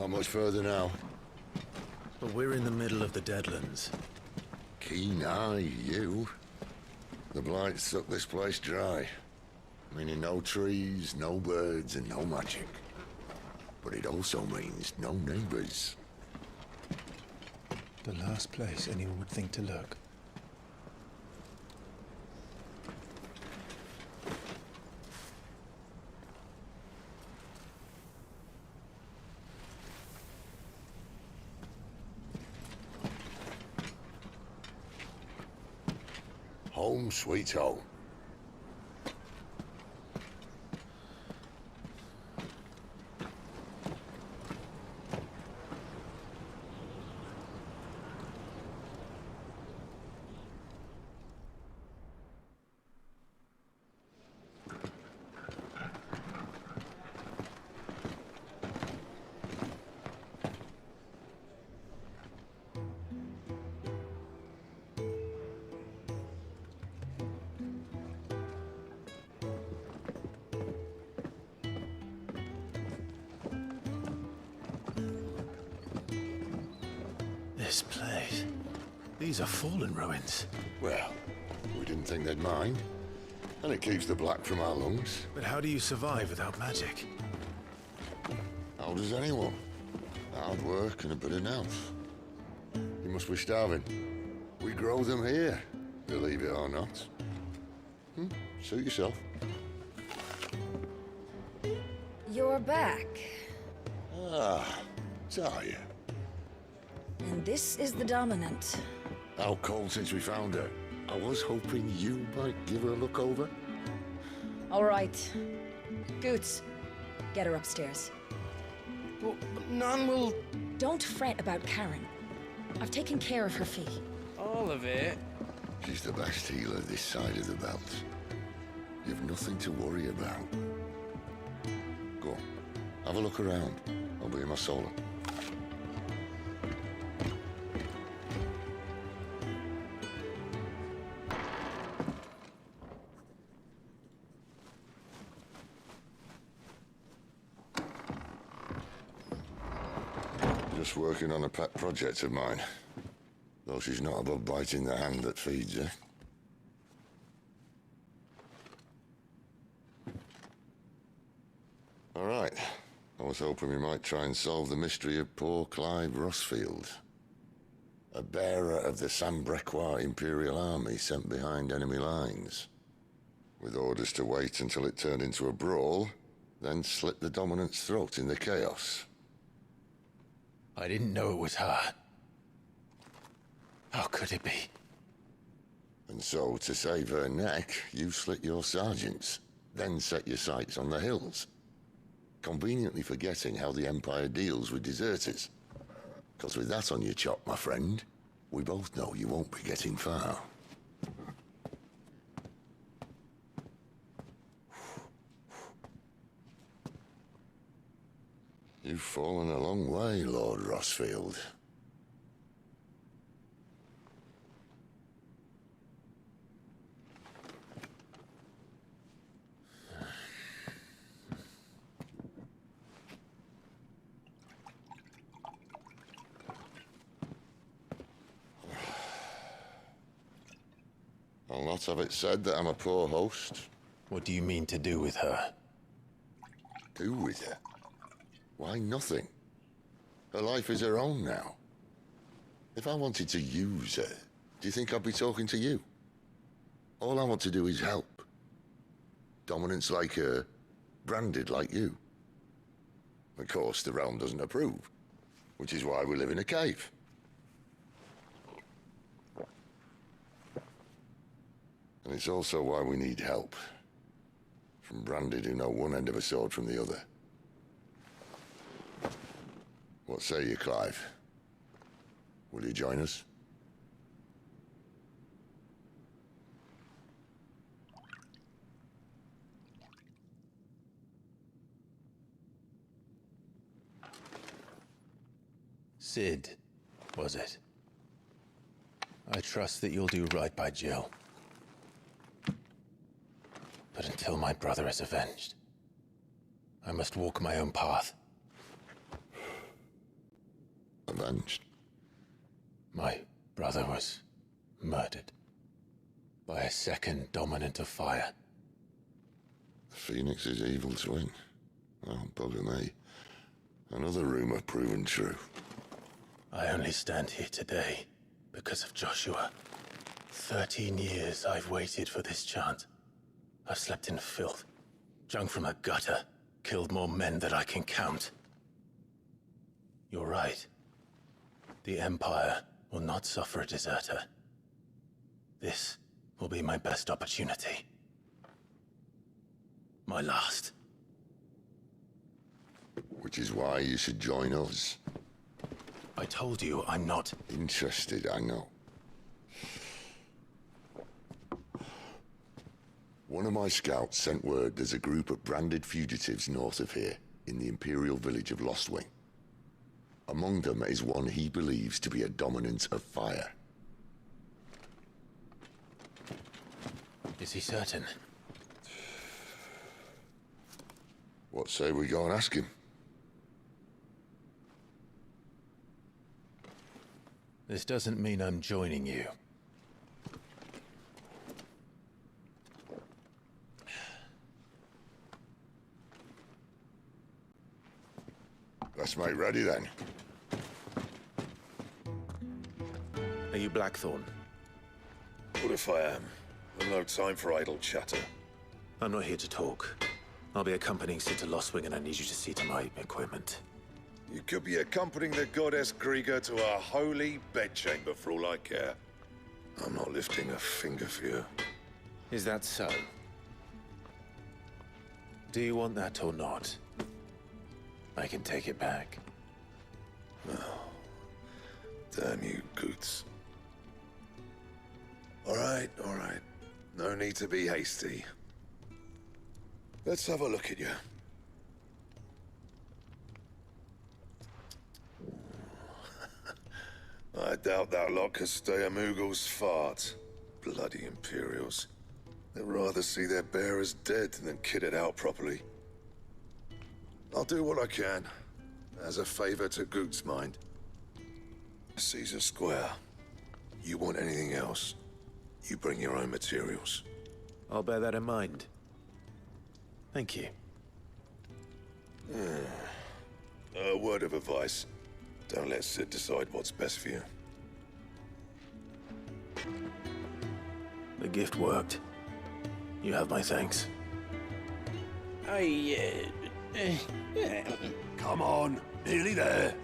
Not much further now. But we're in the middle of the Deadlands. Keen eye, you. The Blight sucked this place dry. Meaning no trees, no birds, and no magic. But it also means no neighbors. The last place anyone would think to look. Home sweet home. This place. These are fallen ruins. Well, we didn't think they'd mind. And it keeps the black from our lungs. But how do you survive without magic? How does anyone? Hard work and a bit of nous. You must be starving. We grow them here, believe it or not. Suit yourself. You're back. Ah, Talia. And this is the Dominant. Out cold since we found her. I was hoping you might give her a look over. All right. Goots, get her upstairs. But none will... Don't fret about Karen. I've taken care of her fee. All of it? She's the best healer this side of the belt. You've nothing to worry about. Go on, have a look around. I'll be in my solo. Just working on a pet project of mine. Though she's not above biting the hand that feeds her. All right. I was hoping we might try and solve the mystery of poor Clive Rosfield. A bearer of the Sambrequois Imperial Army sent behind enemy lines. With orders to wait until it turned into a brawl, then slit the Dominant's throat in the chaos. I didn't know it was her. How could it be? And so, to save her neck, you slit your sergeants, then set your sights on the hills. Conveniently forgetting how the Empire deals with deserters. Because with that on your chop, my friend, we both know you won't be getting far. You've fallen a long way, Lord Rosfield. I'll not have it said that I'm a poor host. What do you mean to do with her? Do with her? Why, nothing. Her life is her own now. If I wanted to use her, do you think I'd be talking to you? All I want to do is help. Dominants like her, branded like you. Of course, the realm doesn't approve, which is why we live in a cave. And it's also why we need help. From branded who know one end of a sword from the other. What say you, Clive? Will you join us? Sid, was it? I trust that you'll do right by Jill. But until my brother is avenged, I must walk my own path. avenged. My brother was murdered by a second dominant of fire. The Phoenix's evil twin. Oh, bugger me. Another rumor proven true. I only stand here today because of Joshua. 13 years I've waited for this chance. I've slept in filth, drunk from a gutter, killed more men than I can count. You're right. The Empire will not suffer a deserter. This will be my best opportunity. My last. Which is why you should join us. I told you I'm not Interested, I know. One of my scouts sent word there's a group of branded fugitives north of here, in the Imperial village of Lostwing. Among them is one he believes to be a dominant of fire. Is he certain? What say we go and ask him? This doesn't mean I'm joining you. Let's make ready then. Are you Blackthorn? What if I am? I've no time for idle chatter. I'm not here to talk. I'll be accompanying Sid to Lostwing, and I need you to see to my equipment. You could be accompanying the goddess Krieger to a holy bedchamber for all I care. I'm not lifting a finger for you. Is that so? Do you want that or not? I can take it back. Damn you, Goots. All right, all right. No need to be hasty. Let's have a look at you. I doubt that lot could stay a Moogle's fart. Bloody Imperials. They'd rather see their bearers dead than kitted out properly. I'll do what I can, as a favor to Goot's mind. Caesar Square. You want anything else, you bring your own materials. I'll bear that in mind. Thank you. A word of advice. Don't let Sid decide what's best for you. The gift worked. You have my thanks. Come on, nearly there.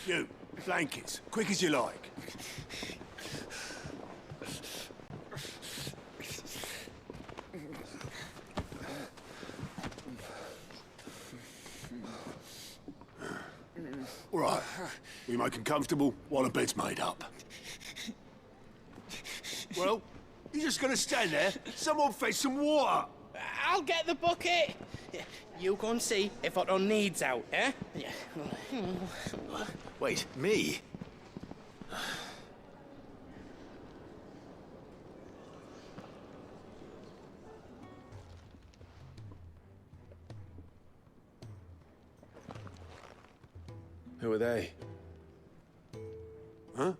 You, blankets, quick as you like. All right, we make 'em comfortable while the bed's made up. Well, you just gonna stand there? Someone fetch some water! I'll get the bucket. You go and see if Otto needs out, eh? Wait, me? Who are they? Huh?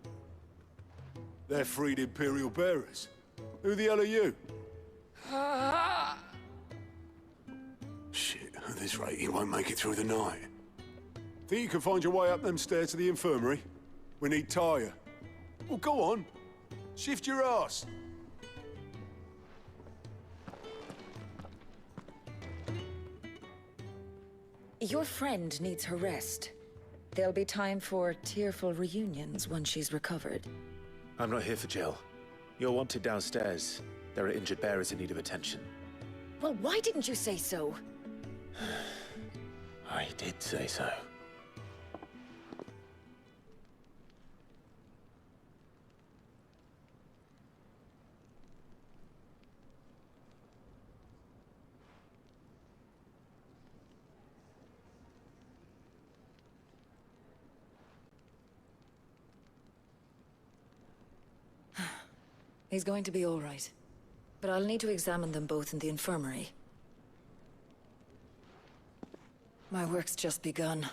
They're freed Imperial bearers. Who the hell are you? Shit, at this rate, he won't make it through the night. Think you can find your way up them stairs to the infirmary? We need Tyre. Well, go on. Shift your ass. Your friend needs her rest. There'll be time for tearful reunions once she's recovered. I'm not here for Jill. You're wanted downstairs. There are injured bearers in need of attention. Well, why didn't you say so? I did say so. He's going to be all right. But I'll need to examine them both in the infirmary. My work's just begun.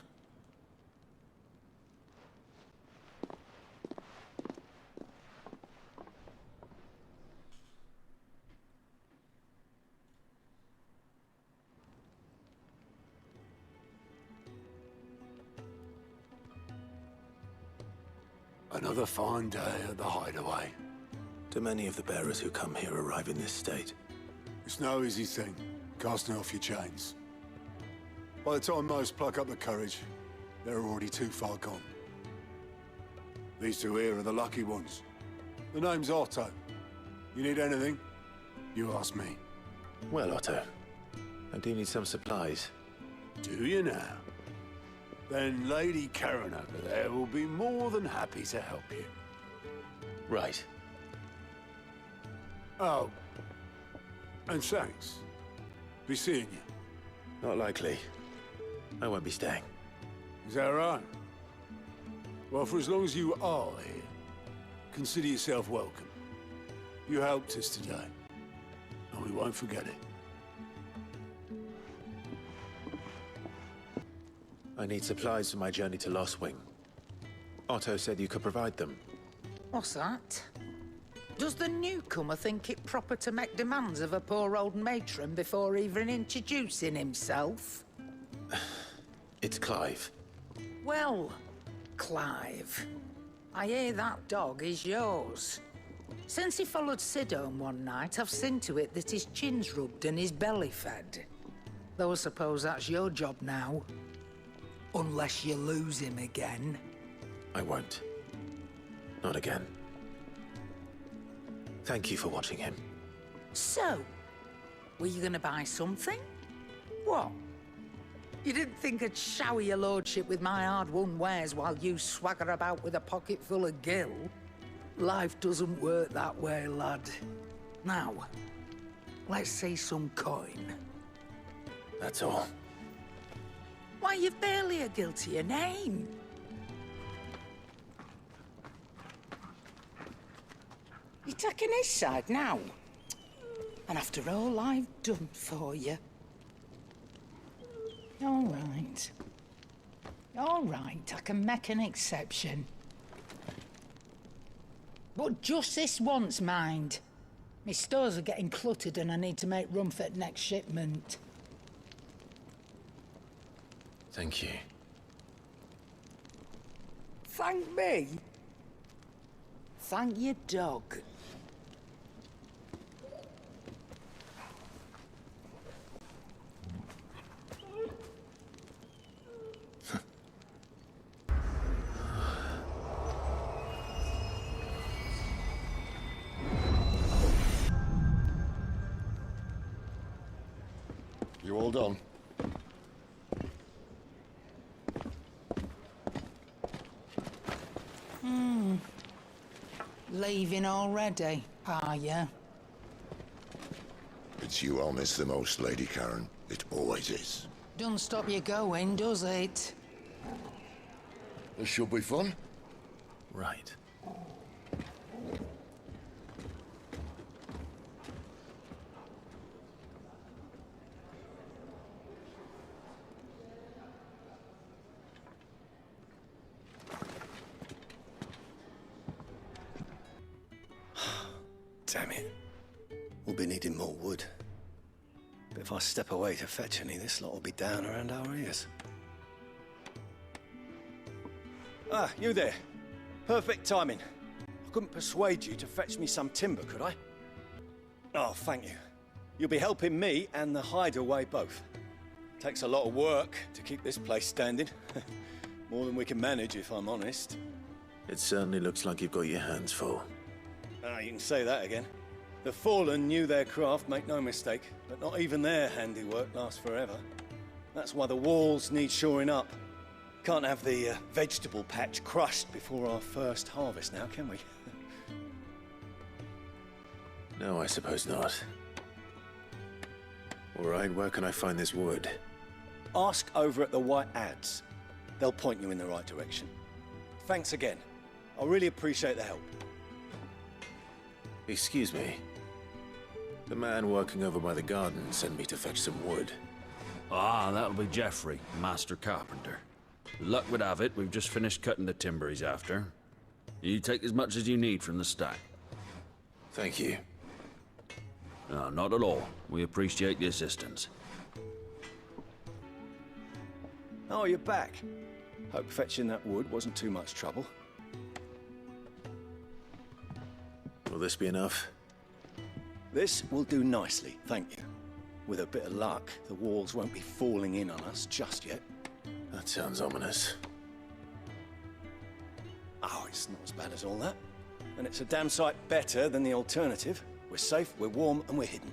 Another fine day at the hideaway. Do many of the bearers who come here arrive in this state? It's no easy thing, casting off your chains. By the time most pluck up the courage, they're already too far gone. These two here are the lucky ones. The name's Otto. You need anything? You ask me. Well, Otto, I do need some supplies. Do you now? Then Lady Karen over there will be more than happy to help you. Right. Oh. And thanks. Be seeing you. Not likely. I won't be staying. Is that right? Well, for as long as you are here, consider yourself welcome. You helped us today, and we won't forget it. I need supplies for my journey to Lost Wing. Otto said you could provide them. What's that? Does the newcomer think it proper to make demands of a poor old matron before even introducing himself? It's Clive. Well, Clive, I hear that dog is yours. Since he followed Sid home one night, I've seen to it that his chin's rubbed and his belly fed. Though I suppose that's your job now. Unless you lose him again. I won't. Not again. Thank you for watching him. So, were you gonna buy something? What? You didn't think I'd shower your lordship with my hard-won wares while you swagger about with a pocket full of gil? Life doesn't work that way, lad. Now, let's see some coin. That's all. Why, you've barely a guiltier name. You're taking his side now. And after all I've done for you. All right. All right, I can make an exception. But just this once, mind. My stores are getting cluttered and I need to make room for the next shipment. Thank you. Thank me? Thank your dog. You all done? Leaving already, are you? It's you I'll miss the most, Lady Karen. It always is. Don't stop you going, does it? This should be fun. Right. Damn it. We'll be needing more wood. But if I step away to fetch any, this lot will be down around our ears. Ah, you there. Perfect timing. I couldn't persuade you to fetch me some timber, could I? Oh, thank you. You'll be helping me and the hideaway both. Takes a lot of work to keep this place standing. More than we can manage, if I'm honest. It certainly looks like you've got your hands full. Ah, you can say that again. The Fallen knew their craft, make no mistake, but not even their handiwork lasts forever. That's why the walls need shoring up. Can't have the vegetable patch crushed before our first harvest now, can we? No, I suppose not. All right, where can I find this wood? Ask over at the White Ads. They'll point you in the right direction. Thanks again. I really appreciate the help. Excuse me. The man working over by the garden sent me to fetch some wood. Ah, that'll be Geoffrey, master carpenter. Luck would have it, we've just finished cutting the timber he's after. You take as much as you need from the stack. Thank you. No, not at all. We appreciate the assistance. Oh, you're back. Hope fetching that wood wasn't too much trouble. Will this be enough? This will do nicely, thank you. With a bit of luck, the walls won't be falling in on us just yet. That sounds ominous. Oh, it's not as bad as all that. And it's a damn sight better than the alternative. We're safe, we're warm, and we're hidden.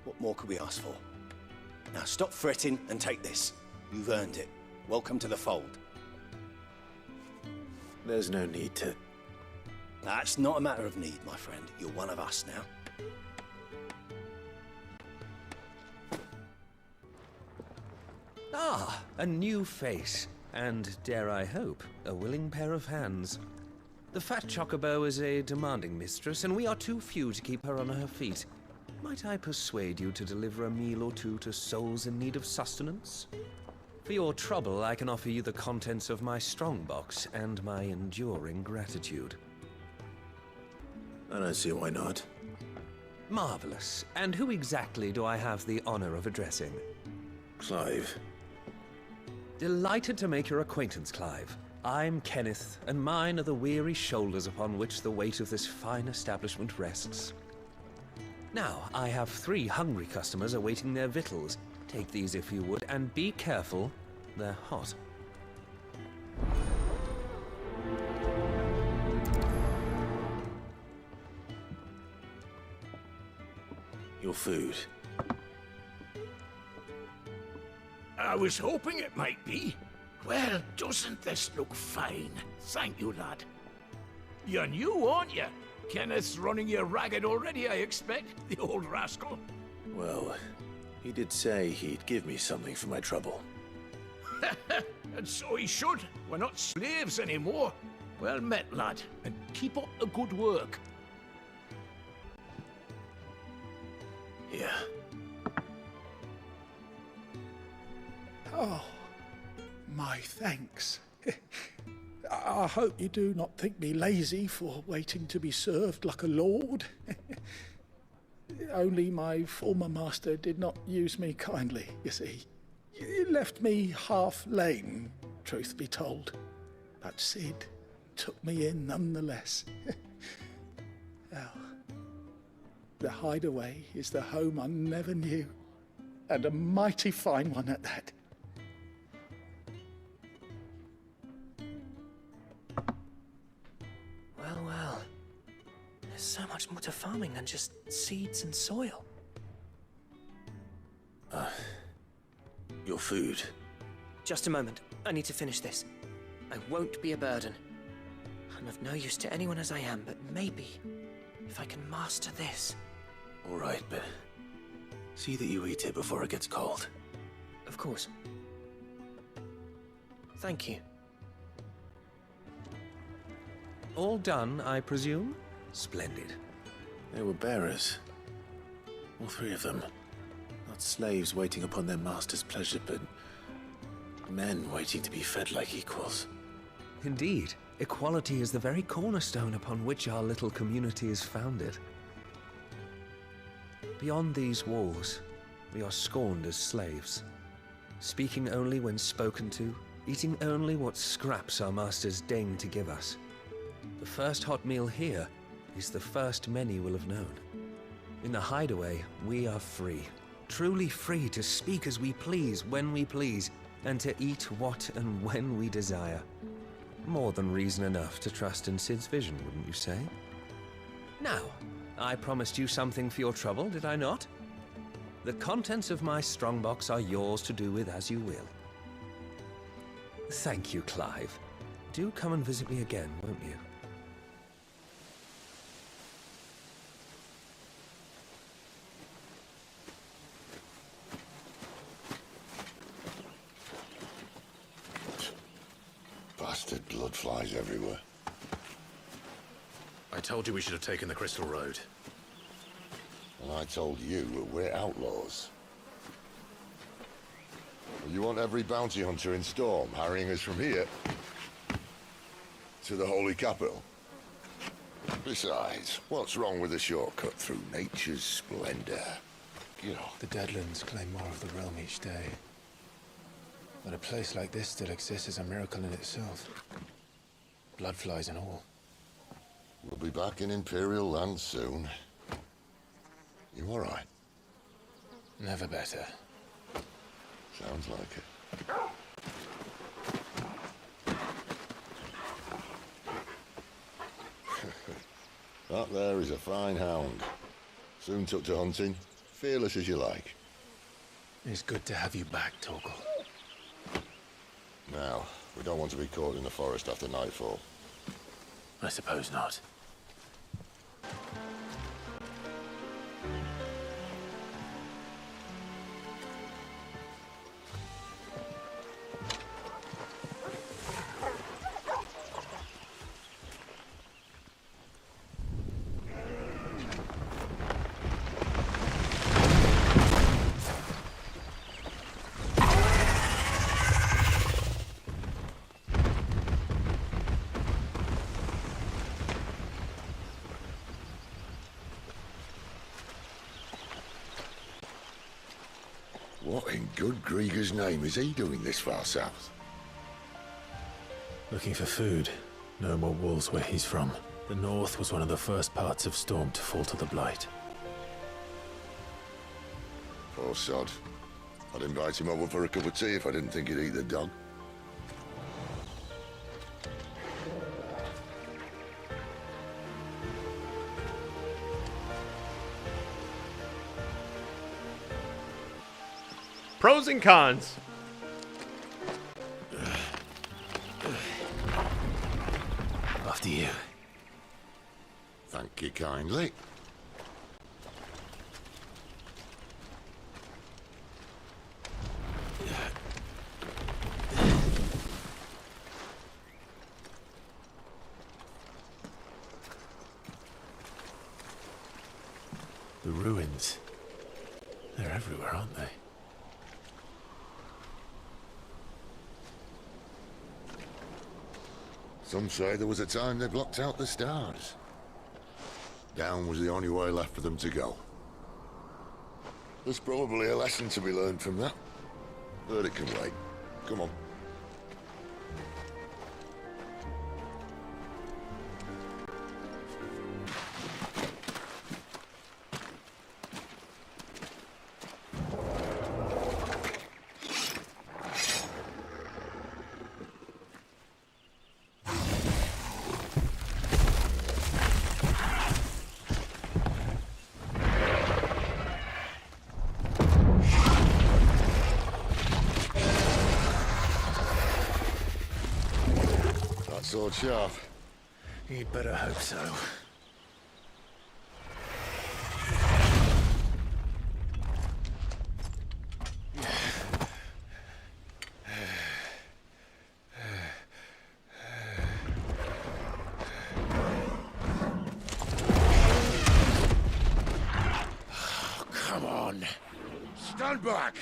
What more could we ask for? Now stop fretting and take this. You've earned it. Welcome to the fold. There's no need to... That's not a matter of need, my friend. You're one of us now. Ah, a new face. And, dare I hope, a willing pair of hands. The fat Chocobo is a demanding mistress, and we are too few to keep her on her feet. Might I persuade you to deliver a meal or two to souls in need of sustenance? For your trouble, I can offer you the contents of my strongbox and my enduring gratitude. I don't see why not. Marvelous. And who exactly do I have the honor of addressing? Clive. Delighted to make your acquaintance, Clive. I'm Kenneth, and mine are the weary shoulders upon which the weight of this fine establishment rests. Now, I have 3 hungry customers awaiting their victuals. Take these if you would, and be careful, they're hot. Your food. I was hoping it might be. Well, doesn't this look fine? Thank you, lad. You're new, aren't you? Kenneth's running you ragged already, I expect, the old rascal. Well, he did say he'd give me something for my trouble. And so he should. We're not slaves anymore. Well met, lad, and keep up the good work. Yeah. Oh, my thanks. I hope you do not think me lazy for waiting to be served like a lord. Only my former master did not use me kindly, you see. He left me half lame, truth be told. But Sid took me in nonetheless. Well, the hideaway is the home I never knew, and a mighty fine one at that. Well. There's so much more to farming than just seeds and soil. Your food. Just a moment. I need to finish this. I won't be a burden. I'm of no use to anyone as I am, but maybe if I can master this. All right, but see that you eat it before it gets cold. Of course. Thank you. All done, I presume? Splendid. They were bearers. All 3 of them. Not slaves waiting upon their master's pleasure, but men waiting to be fed like equals. Indeed. Equality is the very cornerstone upon which our little community is founded. Beyond these walls, we are scorned as slaves. Speaking only when spoken to, eating only what scraps our masters deign to give us. The first hot meal here is the first many will have known. In the hideaway, we are free. Truly free to speak as we please, when we please, and to eat what and when we desire. More than reason enough to trust in Sid's vision, wouldn't you say? Now, I promised you something for your trouble, did I not? The contents of my strongbox are yours to do with as you will. Thank you, Clive. Do come and visit me again, won't you? Bastard blood flies everywhere. I told you we should have taken the Crystal Road. And I told you we're outlaws. You want every bounty hunter in Storm harrying us from here to the Holy Capital? Besides, what's wrong with a shortcut through nature's splendor? The Deadlands claim more of the realm each day. But a place like this still exists is a miracle in itself. Bloodflies and all. We'll be back in Imperial land soon. You all right? Never better. Sounds like it. That there is a fine hound. Soon took to hunting. Fearless as you like. It's good to have you back, Torgal. Now, we don't want to be caught in the forest after nightfall. I suppose not. What in good Grieger's name is he doing this far south? Looking for food. No more wolves where he's from. The north was one of the first parts of Storm to fall to the Blight. Poor sod. I'd invite him over for a cup of tea if I didn't think he'd eat the dog. Pros and cons. After you. Thank you kindly. The ruins. They're everywhere, aren't they? Some say there was a time they blocked out the stars. Down was the only way left for them to go. There's probably a lesson to be learned from that. But it can wait. Come on. Sword sharp. You'd better hope so. Oh, come on. Stand back.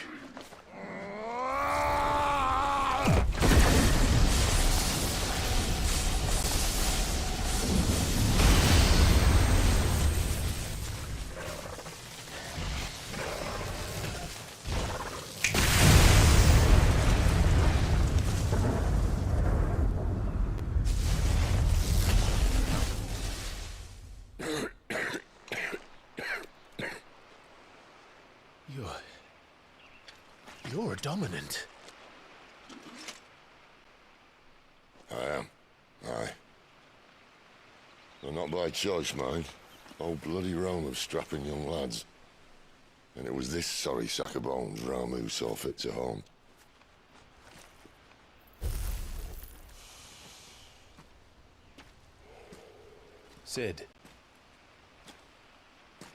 You're a dominant. I am. Aye. But not by choice, mind. Whole bloody realm of strapping young lads. And it was this sorry sack of bones Ramu saw fit to home. Sid.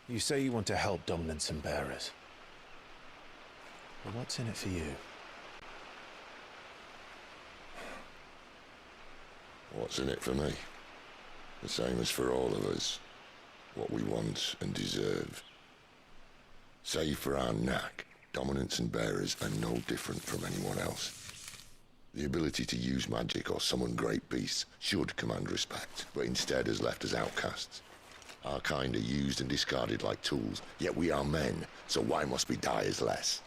You say you want to help dominants and bearers. But what's in it for you? What's in it for me? The same as for all of us. What we want and deserve. Save for our knack, dominants and bearers are no different from anyone else. The ability to use magic or summon great beasts should command respect, but instead has left us outcasts. Our kind are used and discarded like tools, yet we are men, so why must we die as less?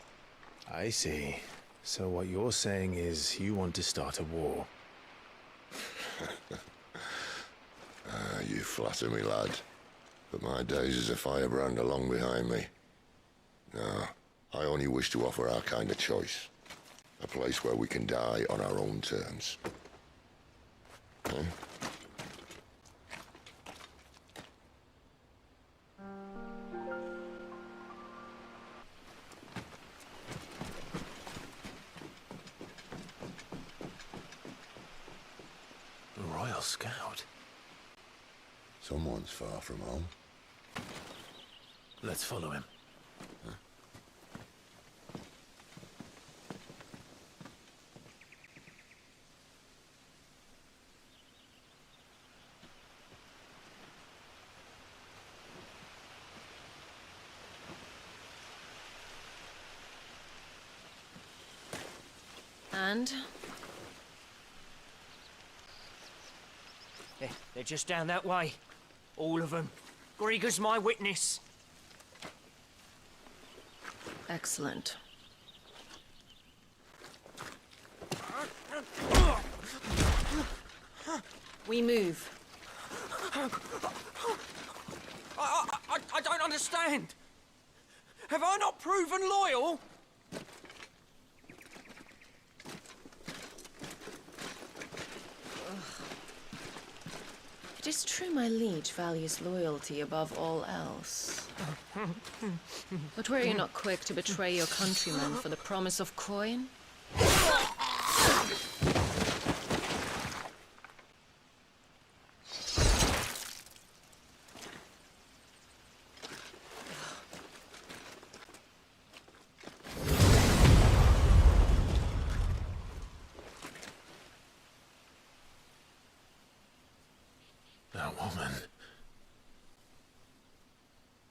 I see. So what you're saying is you want to start a war. You flatter me, lad. But my days as a firebrand are long behind me. No, I only wish to offer our kind a choice. A place where we can die on our own terms. Eh? A Royal Scout? Someone's far from home. Let's follow him. Huh? And? They're just down that way. All of them. Grieger's my witness. Excellent. We move. I don't understand. Have I not proven loyal? It is true my liege values loyalty above all else. But were you not quick to betray your countrymen for the promise of coin? That woman.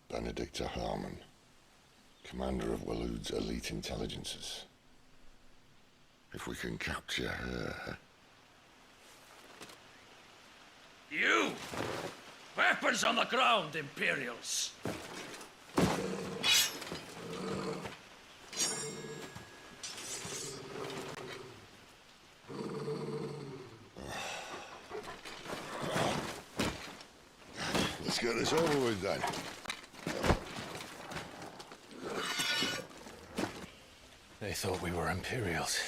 Benedicta Harmon, commander of Waloed's elite intelligences. If we can capture her... You! Weapons on the ground, Imperials! Let's get this over with then. They thought we were Imperials.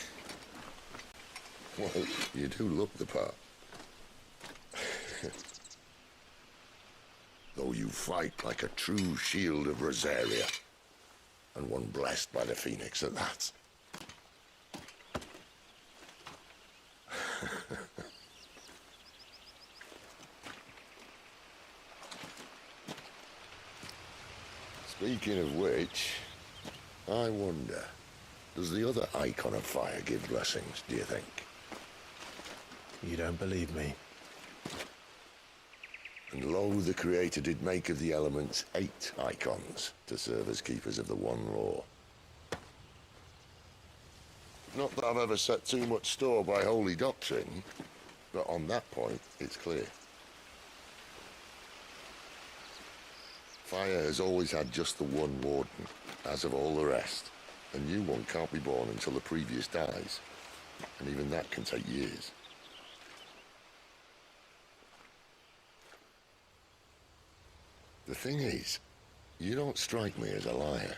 Well, you do look the part. Though you fight like a true shield of Rosaria. And one blessed by the Phoenix at that. Speaking of which, I wonder, does the other Eikon of Fire give blessings, do you think? You don't believe me? And lo, the Creator did make of the elements 8 Eikons to serve as keepers of the one law. Not that I've ever set too much store by holy doctrine, but on that point, it's clear. Fire has always had just the one warden, as of all the rest. A new one can't be born until the previous dies, and even that can take years. The thing is, you don't strike me as a liar.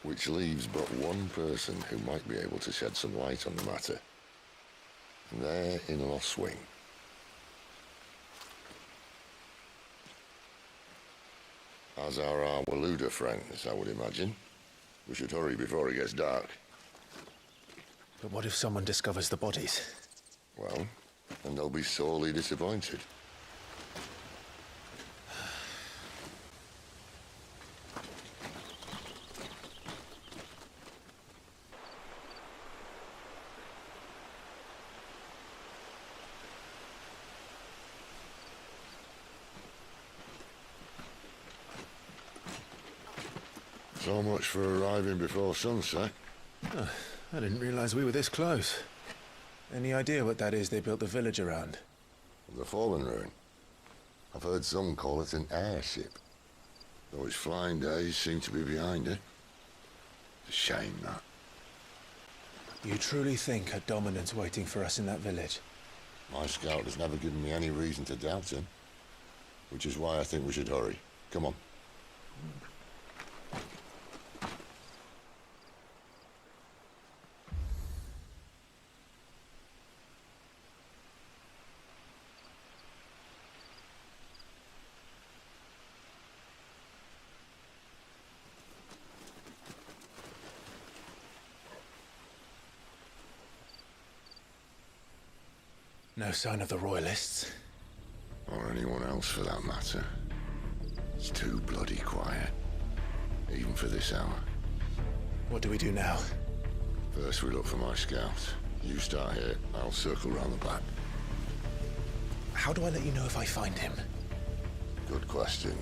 Which leaves but one person who might be able to shed some light on the matter. And they're in Lost Swing. As are our Waloeda friends, I would imagine. We should hurry before it gets dark. But what if someone discovers the bodies? Well, then they'll be sorely disappointed. So much for arriving before sunset. Oh, I didn't realize we were this close. Any idea what that is they built the village around? The fallen ruin. I've heard some call it an airship. Though its flying days seem to be behind it. It's a shame, that. You truly think a dominant's waiting for us in that village? My scout has never given me any reason to doubt him. Which is why I think we should hurry. Come on. No sign of the Royalists. Or anyone else for that matter. It's too bloody quiet. Even for this hour. What do we do now? First we look for my scouts. You start here, I'll circle round the back. How do I let you know if I find him? Good question.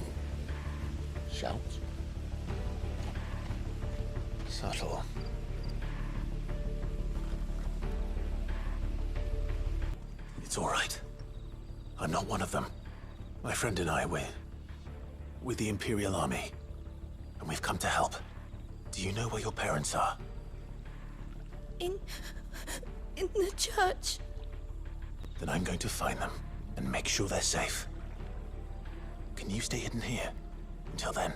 Shout? Subtle. It's all right. I'm not one of them. My friend and I, we're with the Imperial Army. And we've come to help. Do you know where your parents are? In the church. Then I'm going to find them and make sure they're safe. Can you stay hidden here until then?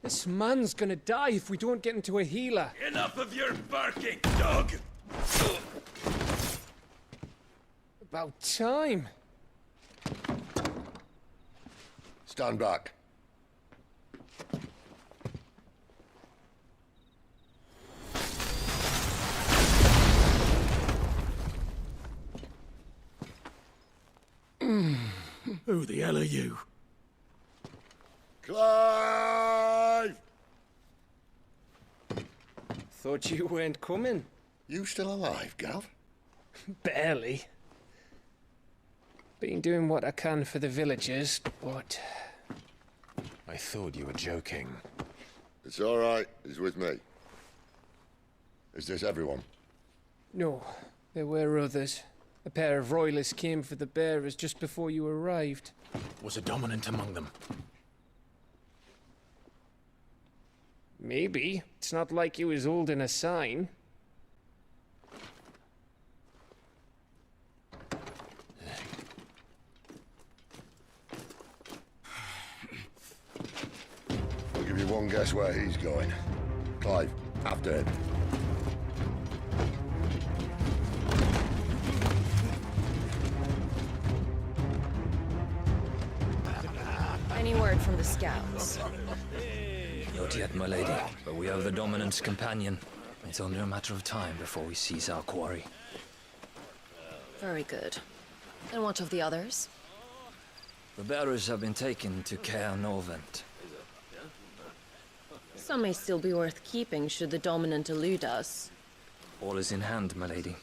This man's gonna die if we don't get into a healer. Enough of your barking, dog! About time. Stand back. Who the hell are you? Clive! Thought you weren't coming. You still alive, Gav? Barely. Been doing what I can for the villagers, but... I thought you were joking. It's all right. He's with me. Is this everyone? No, there were others. A pair of royalists came for the bearers just before you arrived. Was a dominant among them? Maybe. It's not like he was holding a sign. I'll give you one guess where he's going. Clive, after him. Any word from the scouts? Not yet, my lady, but we have the dominant's companion. It's only a matter of time before we seize our quarry. Very good. And what of the others? The bearers have been taken to Caer Novent. Some may still be worth keeping should the dominant elude us. All is in hand, my lady.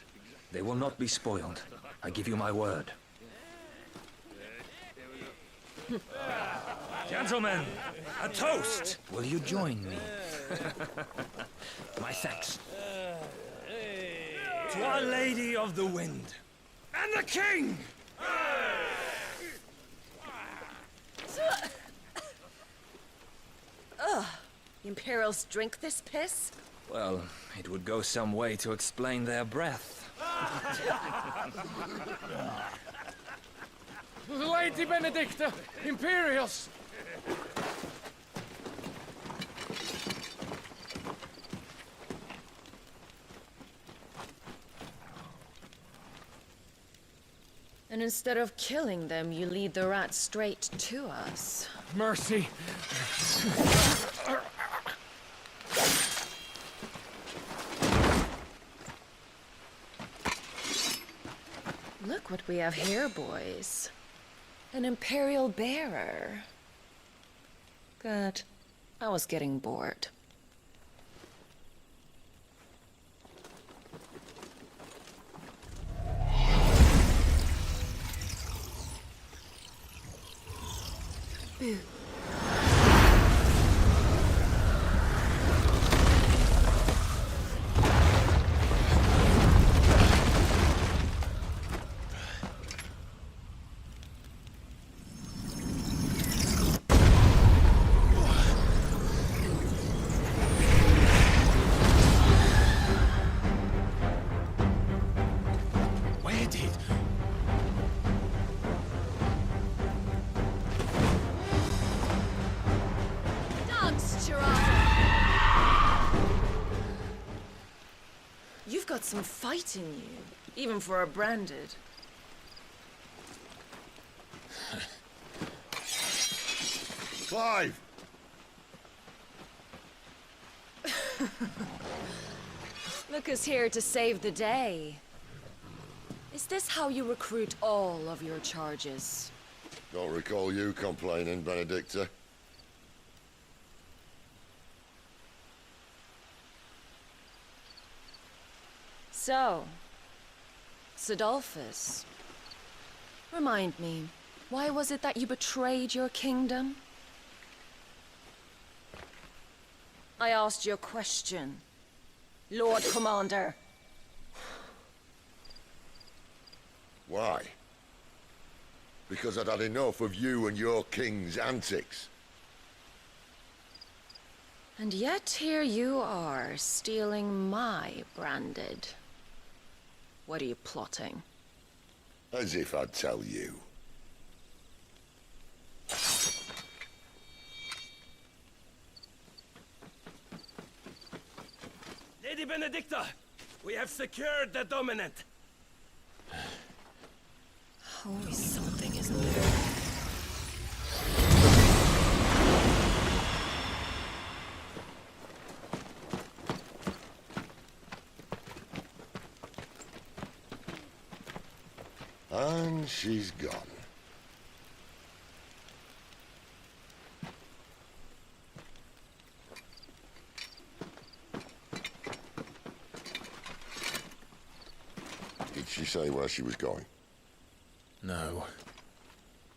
They will not be spoiled. I give you my word. Gentlemen, a toast! Will you join me? My thanks. To Our Lady of the Wind. And the King! Ugh. The Imperials drink this piss? Well, it would go some way to explain their breath. Lady Benedicta! Imperials! And instead of killing them, you lead the rats straight to us. Mercy! what we have here, boys. An Imperial bearer. Good. I was getting bored. Boo. You've got some fight in you, even for a branded. Clive! Look who's here to save the day. Is this how you recruit all of your charges? Don't recall you complaining, Benedicta. So, Sidolphus, remind me, why was it that you betrayed your kingdom? I asked you a question, Lord Commander. Why? Because I'd had enough of you and your king's antics. And yet here you are, stealing my branded. What are you plotting? As if I'd tell you. Lady Benedicta, we have secured the dominant. Always something, isn't there? And she's gone. Did she say where she was going? No.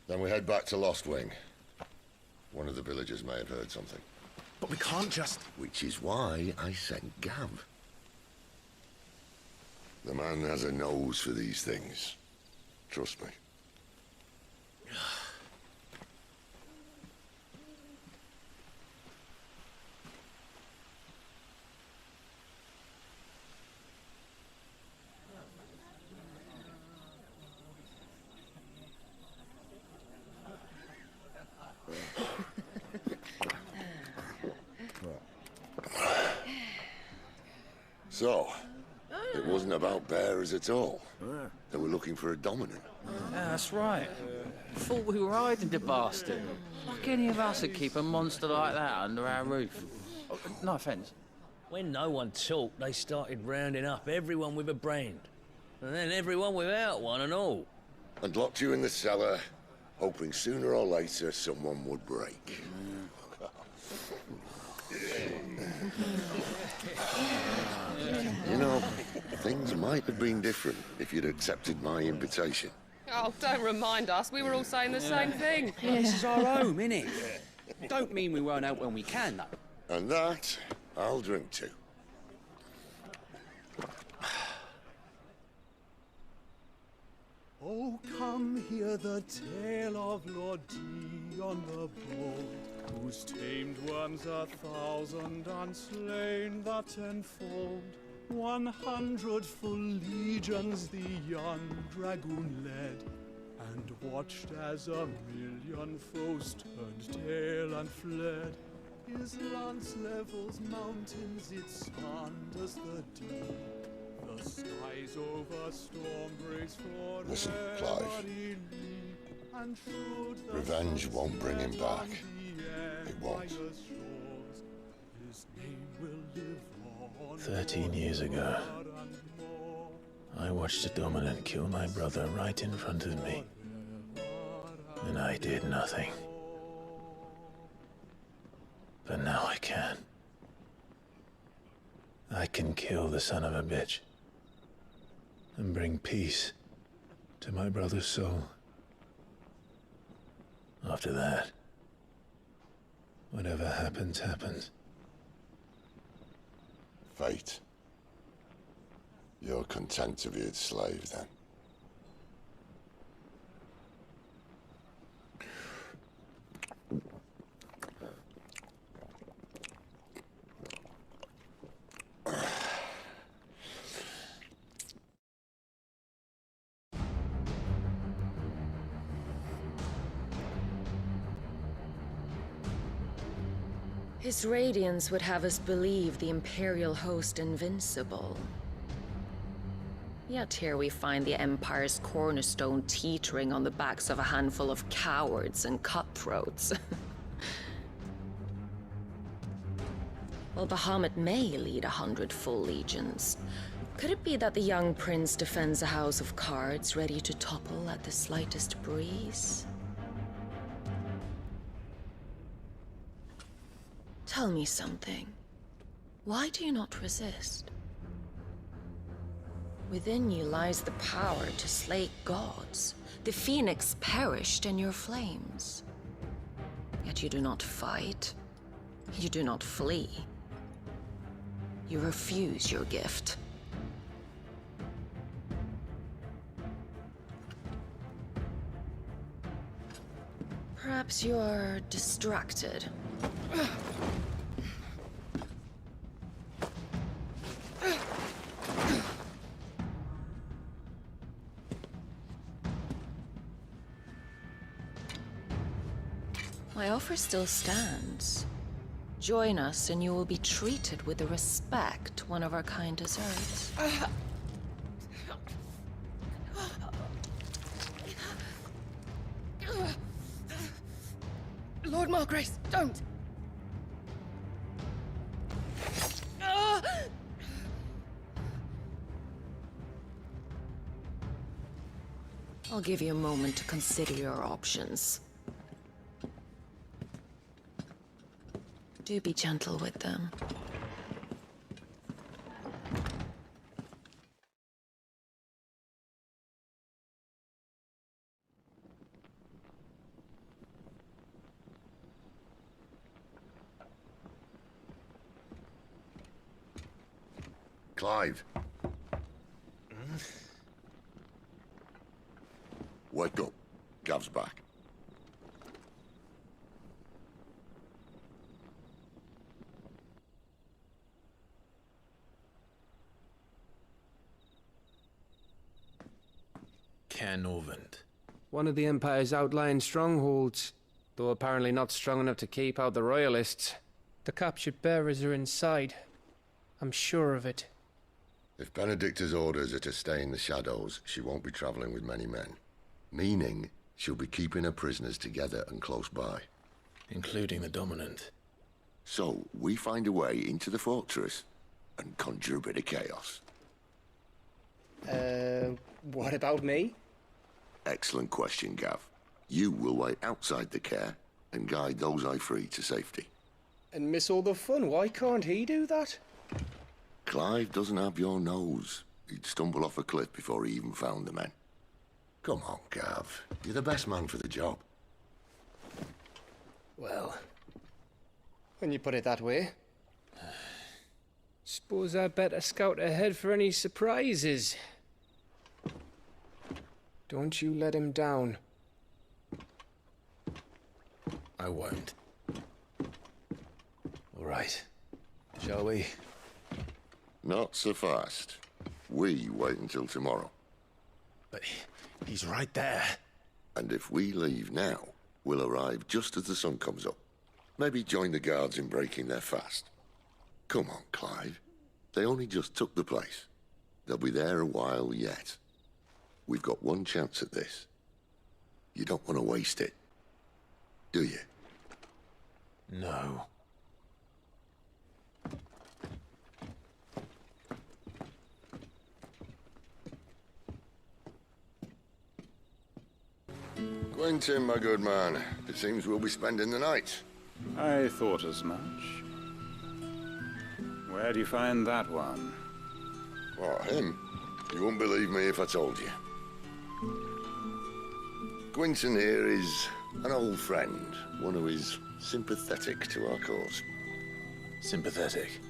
Then we head back to Lost Wing. One of the villagers may have heard something. But we can't just... Which is why I sent Gav. The man has a nose for these things. Trust me. So, it wasn't about bearers at all. They were looking for a dominant. Yeah, that's right. Thought we were hiding the bastard. Like any of us would keep a monster like that under our roof. Oh, no offence. When no one talked, they started rounding up everyone with a brand. And then everyone without one and all. And locked you in the cellar, hoping sooner or later someone would break. You know, things might have been different if you'd accepted my invitation. Oh, don't remind us. We were all saying the same thing. This is our home, innit? Don't mean we won't out when we can, though. And that, I'll drink to. Oh, come hear the tale of Lord Dion the Bold, who's tamed worms 1,000 and slain the 10-fold. 100 full legions the young dragoon led, and watched as 1,000,000 foes turned tail and fled. His lance levels mountains, it sanders the deep. The skies over storm breaks for Listen, Clive. Revenge won't bring him back. It won't. 13 years ago, I watched the Dominant kill my brother right in front of me. And I did nothing. But now I can. I can kill the son of a bitch. And bring peace to my brother's soul. After that, whatever happens, happens. Fate. You're content to be its slave, then? His radiance would have us believe the Imperial host invincible. Yet here we find the Empire's cornerstone teetering on the backs of a handful of cowards and cutthroats. While Bahamut may lead 100 full legions, could it be that the young prince defends a house of cards ready to topple at the slightest breeze? Tell me something. Why do you not resist? Within you lies the power to slay gods. The phoenix perished in your flames. Yet you do not fight. You do not flee. You refuse your gift. Perhaps you're distracted. My offer still stands. Join us and you will be treated with the respect one of our kind deserves. Lord Margrace, don't! I'll give you a moment to consider your options. Do be gentle with them. Clive. Wake up. Gav's back. Canovant. One of the Empire's outlying strongholds, though apparently not strong enough to keep out the Royalists. The captured bearers are inside. I'm sure of it. If Benedicta's orders are to stay in the shadows, she won't be traveling with many men. Meaning, she'll be keeping her prisoners together and close by. Including the Dominant. So, we find a way into the fortress and conjure a bit of chaos. What about me? Excellent question, Gav. You will wait outside the care and guide those I free to safety. And miss all the fun. Why can't he do that? Clive doesn't have your nose. He'd stumble off a cliff before he even found the men. Come on, Gav. You're the best man for the job. Well, when you put it that way. Suppose I better scout ahead for any surprises. Don't you let him down. I won't. All right. Shall we? Not so fast. We wait until tomorrow. But he's right there. And if we leave now, we'll arrive just as the sun comes up. Maybe join the guards in breaking their fast. Come on, Clive. They only just took the place. They'll be there a while yet. We've got one chance at this. You don't want to waste it, do you? No. Quentin, my good man. It seems we'll be spending the night. I thought as much. Where do you find that one? What, him? You wouldn't believe me if I told you. Quentin here is an old friend, one who is sympathetic to our cause. Sympathetic?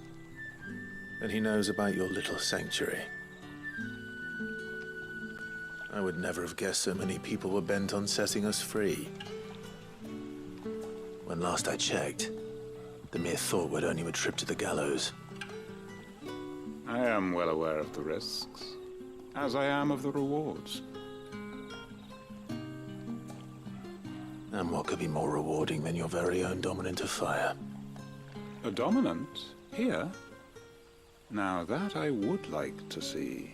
And he knows about your little sanctuary. I would never have guessed so many people were bent on setting us free. When last I checked, the mere thought would earn you a trip to the gallows. I am well aware of the risks, as I am of the rewards. And what could be more rewarding than your very own dominant of fire? A dominant? Here? Now that I would like to see.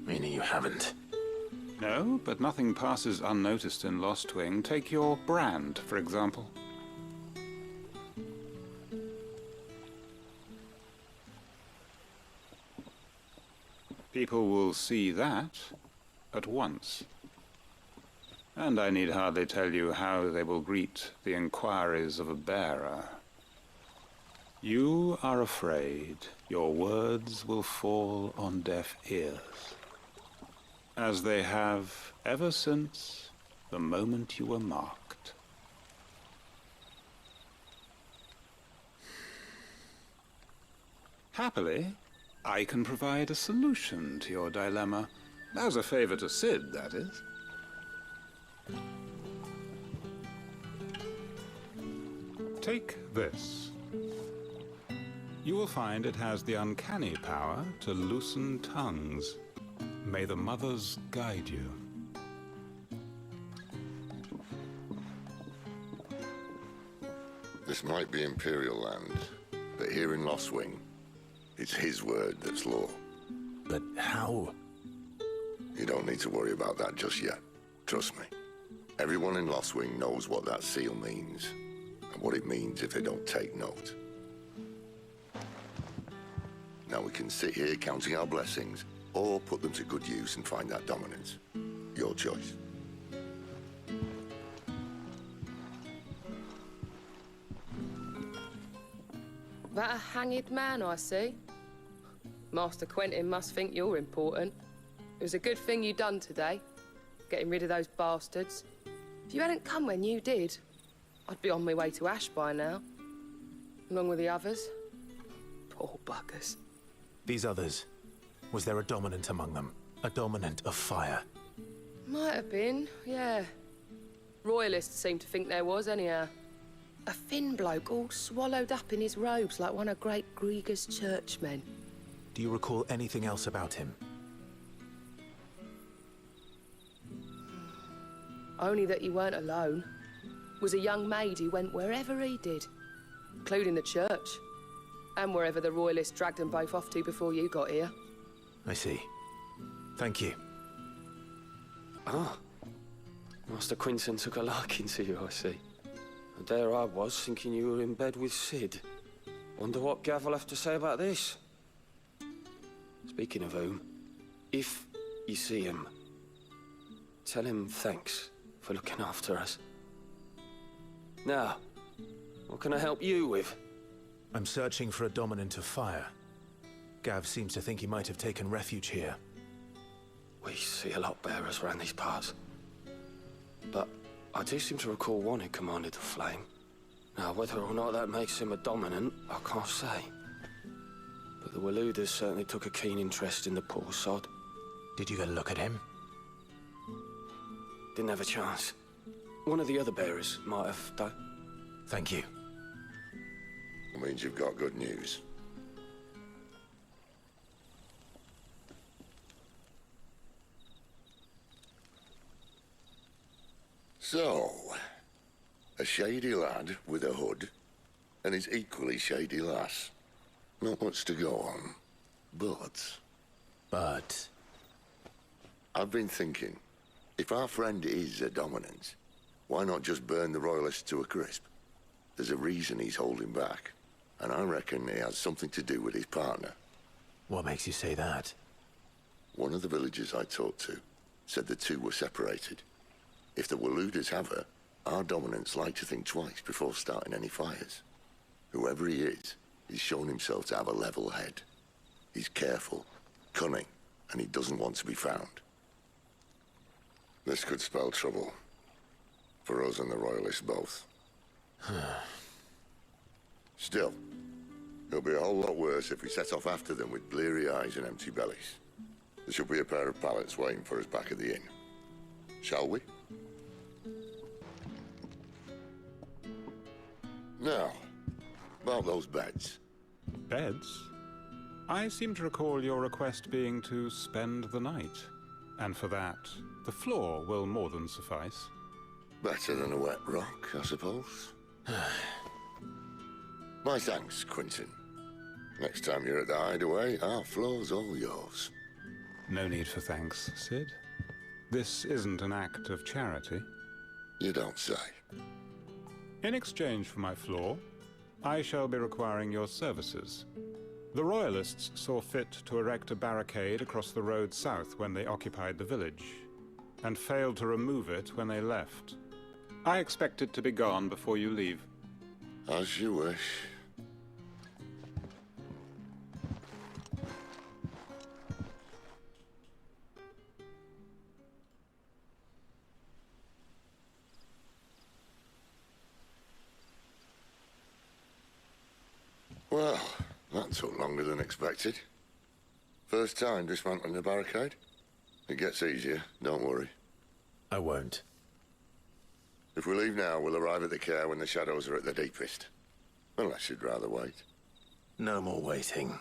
Meaning you haven't? No, but nothing passes unnoticed in Lostwing. Take your brand, for example. People will see that at once. And I need hardly tell you how they will greet the inquiries of a bearer. You are afraid your words will fall on deaf ears, as they have ever since the moment you were marked. Happily, I can provide a solution to your dilemma, as a favor to Sid, that is. Take this. You will find it has the uncanny power to loosen tongues. May the mothers guide you. This might be Imperial land, but here in Lostwing, it's his word that's law. But how? You don't need to worry about that just yet. Trust me. Everyone in Lostwing knows what that seal means, and what it means if they don't take note. Now we can sit here counting our blessings, or put them to good use and find that dominance. Your choice. That a hanged man, I see. Master Quentin must think you're important. It was a good thing you done today, getting rid of those bastards. If you hadn't come when you did, I'd be on my way to Ash by now, along with the others. Poor buggers. These others, was there a dominant among them? A dominant of fire? Might have been, yeah. Royalists seem to think there was, anyhow. A thin bloke all swallowed up in his robes like one of Great Grieger's churchmen. Do you recall anything else about him? Only that he weren't alone. Was a young maid who went wherever he did, including the church, and wherever the Royalists dragged them both off to before you got here. I see. Thank you. Ah. Master Quentin took a liking to you, I see. And there I was, thinking you were in bed with Sid. Wonder what Gav will have to say about this. Speaking of whom, if you see him, tell him thanks for looking after us. Now, what can I help you with? I'm searching for a dominant of fire. Gav seems to think he might have taken refuge here. We see a lot bearers around these parts. But I do seem to recall one who commanded the flame. Now, whether or not that makes him a dominant, I can't say. But the Waluders certainly took a keen interest in the poor sod. Did you get a look at him? Didn't have a chance. One of the other bearers might have, though. Thank you. That means you've got good news. So, a shady lad with a hood, and his equally shady lass. Not much to go on, but... I've been thinking, if our friend is a dominant, why not just burn the Royalists to a crisp? There's a reason he's holding back, and I reckon it has something to do with his partner. What makes you say that? One of the villagers I talked to said the two were separated. If the Waluders have her, our dominants like to think twice before starting any fires. Whoever he is, he's shown himself to have a level head. He's careful, cunning, and he doesn't want to be found. This could spell trouble. For us and the Royalists both. Still, it'll be a whole lot worse if we set off after them with bleary eyes and empty bellies. There should be a pair of pallets waiting for us back at the inn. Shall we? Now, about those beds. Beds? I seem to recall your request being to spend the night. And for that, the floor will more than suffice. Better than a wet rock, I suppose. My thanks, Quentin. Next time you're at the hideaway, our floor's all yours. No need for thanks, Sid. This isn't an act of charity. You don't say. In exchange for my floor, I shall be requiring your services. The Royalists saw fit to erect a barricade across the road south when they occupied the village, and failed to remove it when they left. I expect it to be gone before you leave. As you wish. Well, that took longer than expected. First time dismantling the barricade? It gets easier, don't worry. I won't. If we leave now, we'll arrive at the care when the shadows are at their deepest. Unless you'd rather wait. No more waiting.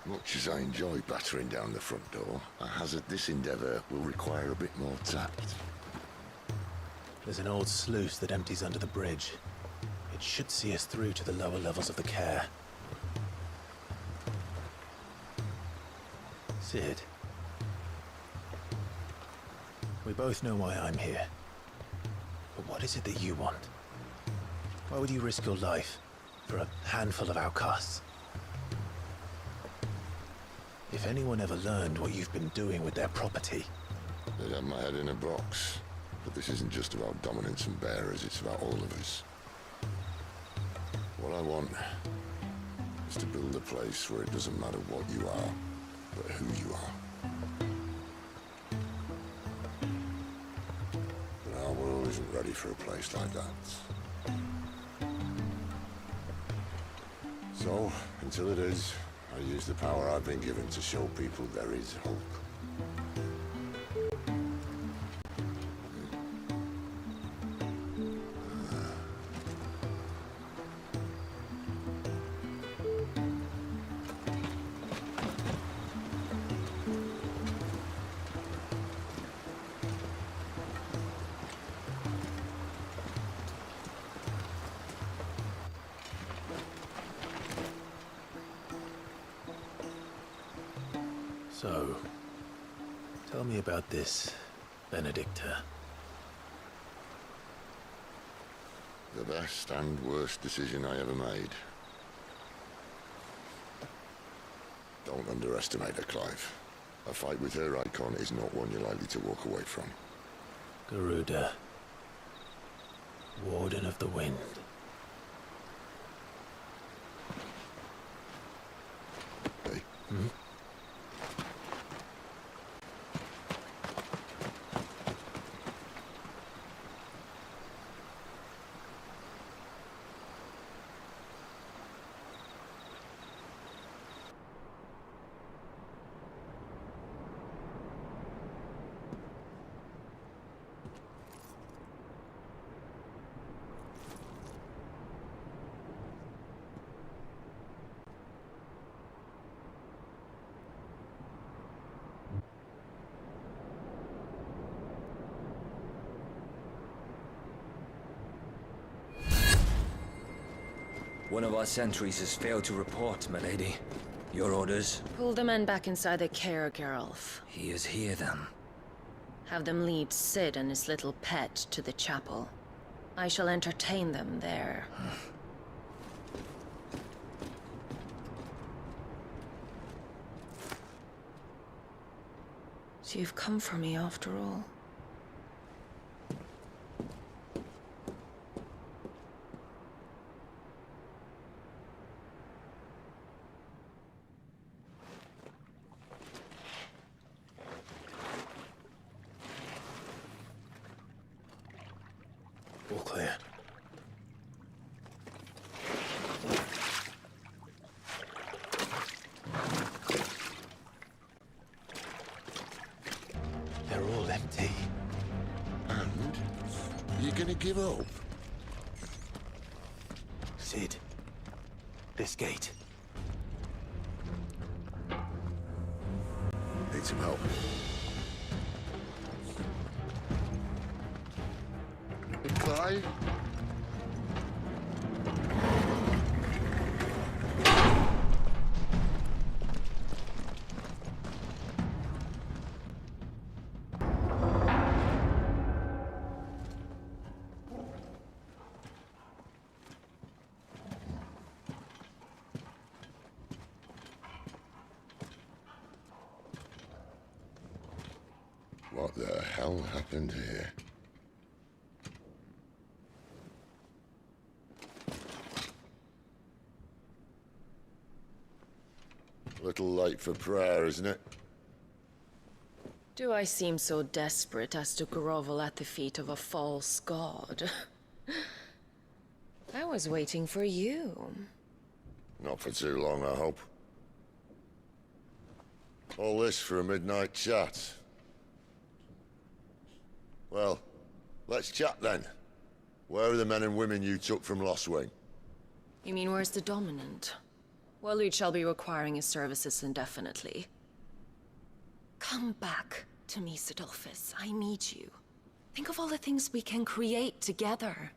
Much as I enjoy battering down the front door, I hazard this endeavour will require a bit more tact. There's an old sluice that empties under the bridge. It should see us through to the lower levels of the care. Sid. We both know why I'm here. But what is it that you want? Why would you risk your life for a handful of outcasts? If anyone ever learned what you've been doing with their property... They'd have my head in a box. But this isn't just about dominance and bearers, it's about all of us. What I want is to build a place where it doesn't matter what you are, but who you are. But our world isn't ready for a place like that. So, until it is, I use the power I've been given to show people there is hope. So, tell me about this Benedicta. The best and worst decision I ever made. Don't underestimate her, Clive. A fight with her Eikon is not one you're likely to walk away from. Garuda. Warden of the Wind. Hey? Hmm? One of our sentries has failed to report, malady. Your orders? Pull the men back inside the care, Geralf. He is here, then. Have them lead Sid and his little pet to the chapel. I shall entertain them there. So you've come for me after all. All clear. They're all empty. And? You gonna give up? Sid, this gate. Need some help. Clive? What the hell happened here? Little late for prayer, isn't it? Do I seem so desperate as to grovel at the feet of a false god? I was waiting for you. Not for too long, I hope. All this for a midnight chat. Well, let's chat then. Where are the men and women you took from Lost Wing? You mean where's the dominant? Well, you shall be requiring his services indefinitely. Come back to me, Sidolphus. I need you. Think of all the things we can create together.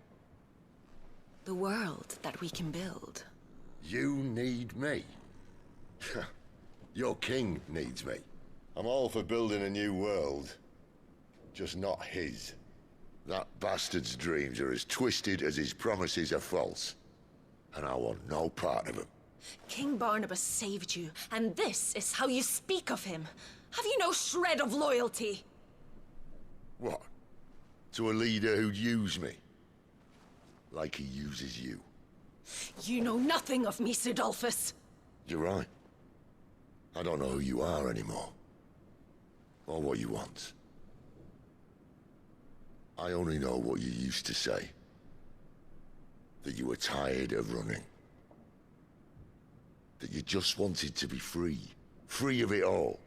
The world that we can build. You need me? Your king needs me. I'm all for building a new world. Just not his. That bastard's dreams are as twisted as his promises are false. And I want no part of them. King Barnabas saved you, and this is how you speak of him. Have you no shred of loyalty? What? To a leader who'd use me? Like he uses you. You know nothing of me, Sidolphus. You're right. I don't know who you are anymore. Or what you want. I only know what you used to say. That you were tired of running. That you just wanted to be free. Free of it all.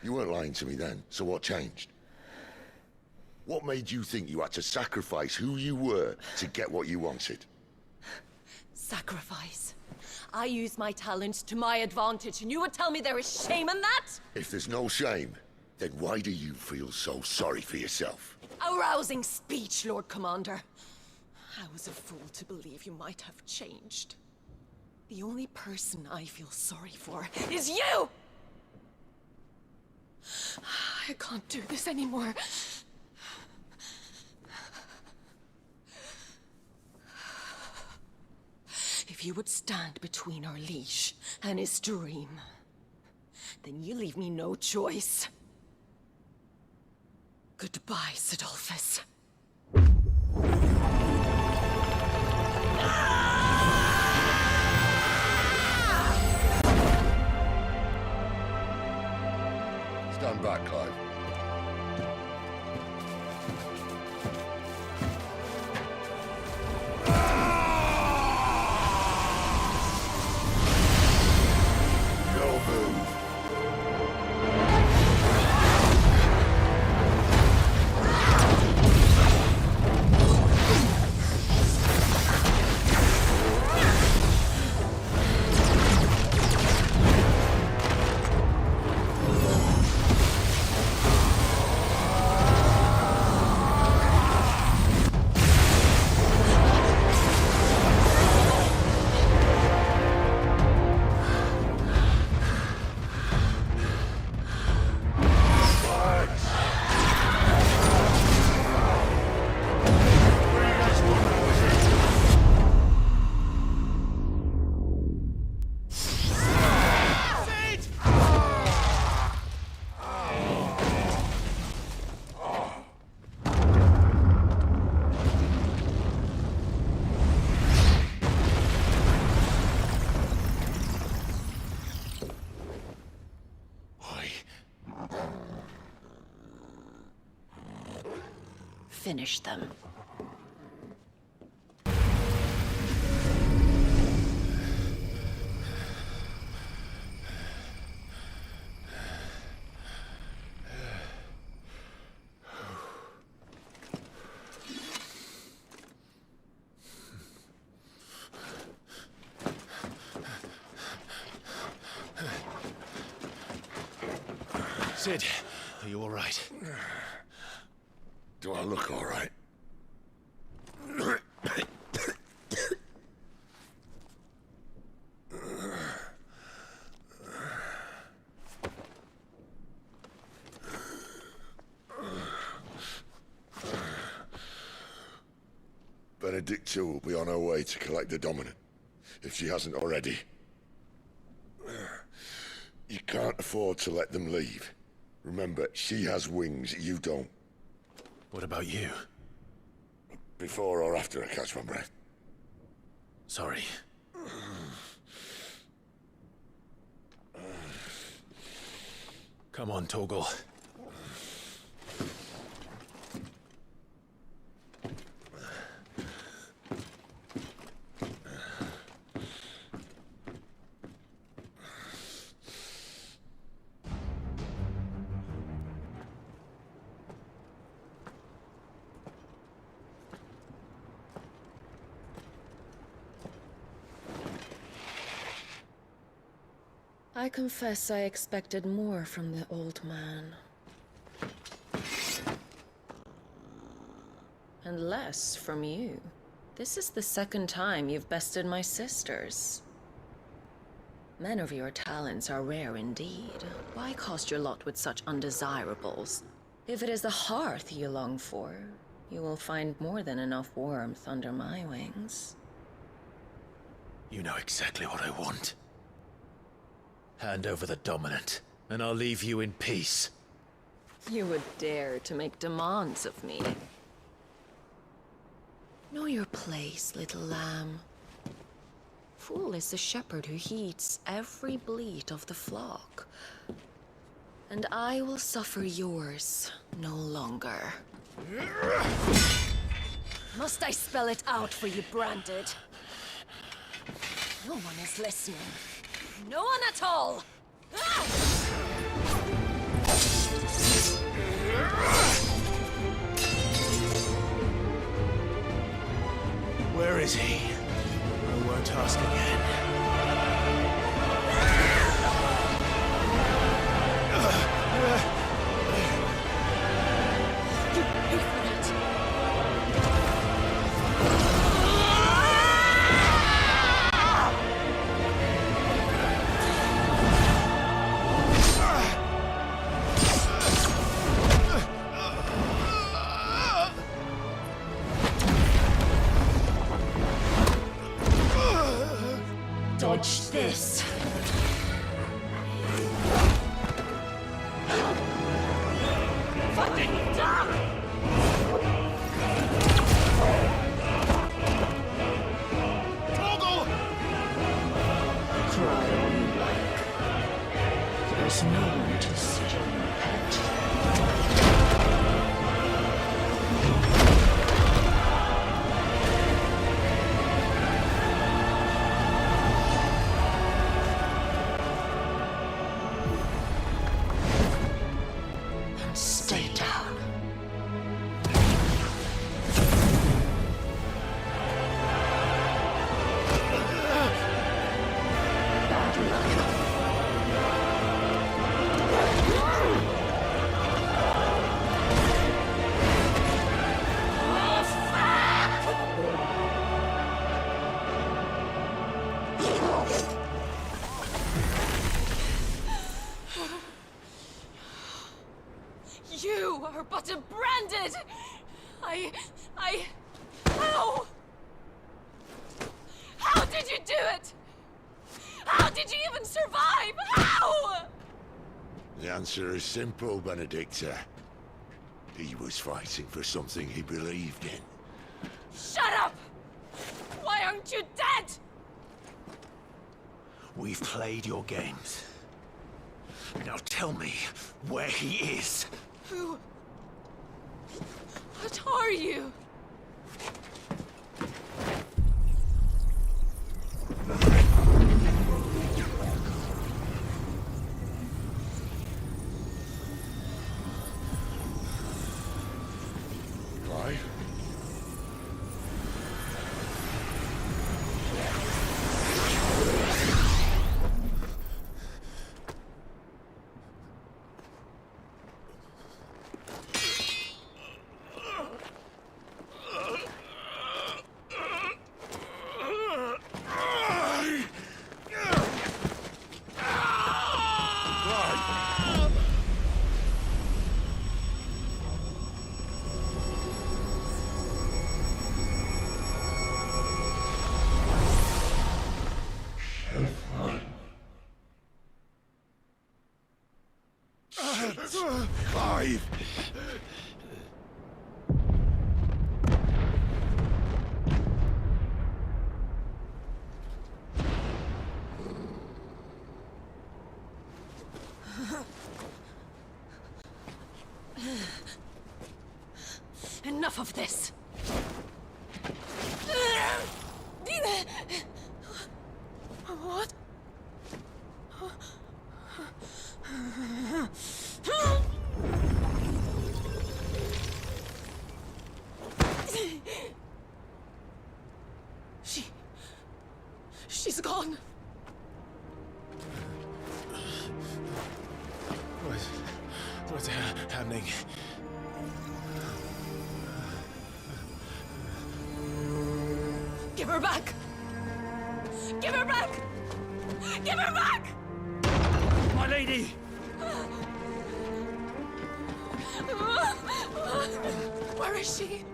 You weren't lying to me then, so what changed? What made you think you had to sacrifice who you were to get what you wanted? Sacrifice. I use my talents to my advantage, and you would tell me there is shame in that? If there's no shame, then why do you feel so sorry for yourself? A rousing speech, Lord Commander. I was a fool to believe you might have changed. The only person I feel sorry for is you! I can't do this anymore. If you would stand between our liege and his dream, then you leave me no choice. Goodbye, Sidolphus. Stand back, Clive. No move. finish them. Sid, are you all right? Do I look all right? Benedicta will be on her way to collect the Dominant, if she hasn't already. You can't afford to let them leave. Remember, she has wings, you don't. What about you? Before or after I catch my breath? Sorry. Come on, Torgal. I confess I expected more from the old man. And less from you. This is the second time you've bested my sisters. Men of your talents are rare indeed. Why cast your lot with such undesirables? If it is the hearth you long for, you will find more than enough warmth under my wings. You know exactly what I want. Hand over the Dominant, and I'll leave you in peace. You would dare to make demands of me. Know your place, little lamb. Fool is the shepherd who heeds every bleat of the flock. And I will suffer yours no longer. Must I spell it out for you, Branded? No one is listening. No one at all! Where is he? I won't ask again. You pay for that! Dodge this. Fucking die! Torgal! Cry all you like. There's no one to steal your pet. Stay down. Bad luck. You are but a Branded! How? How did you do it? How did you even survive? How? The answer is simple, Benedicta. He was fighting for something he believed in. Shut up! Why aren't you dead? We've played your games. Now tell me where he is. Who? What are are you? Clive? Clive! Enough of this. What? She's gone. What's happening? Give her back! Give her back! Give her back! My lady! Where is she?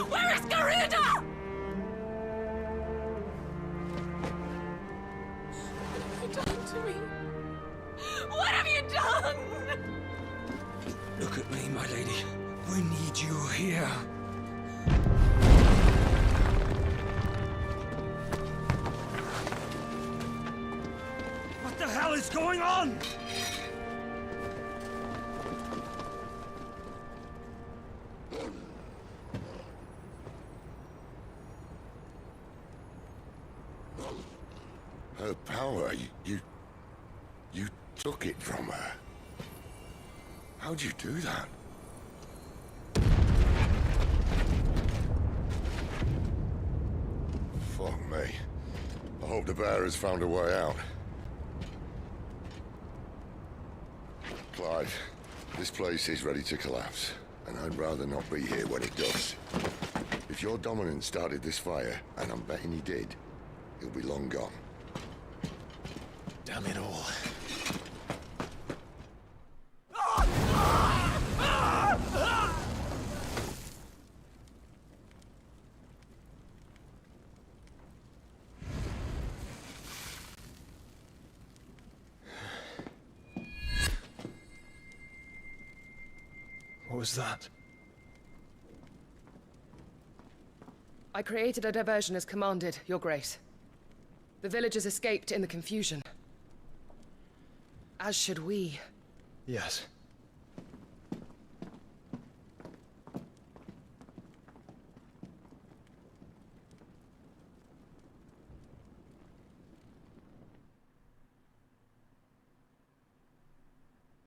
Where is Garuda? What have you done to me? What have you done? Look at me, my lady. We need you here. What the hell is going on? Her power, you took it from her. How'd you do that? Fuck me. I hope the bear has found a way out. Clive, this place is ready to collapse, and I'd rather not be here when it does. If your dominant started this fire, and I'm betting he did, he'll be long gone. Damn it all. What was that? I created a diversion as commanded, Your Grace. The villagers escaped in the confusion. As should we. Yes.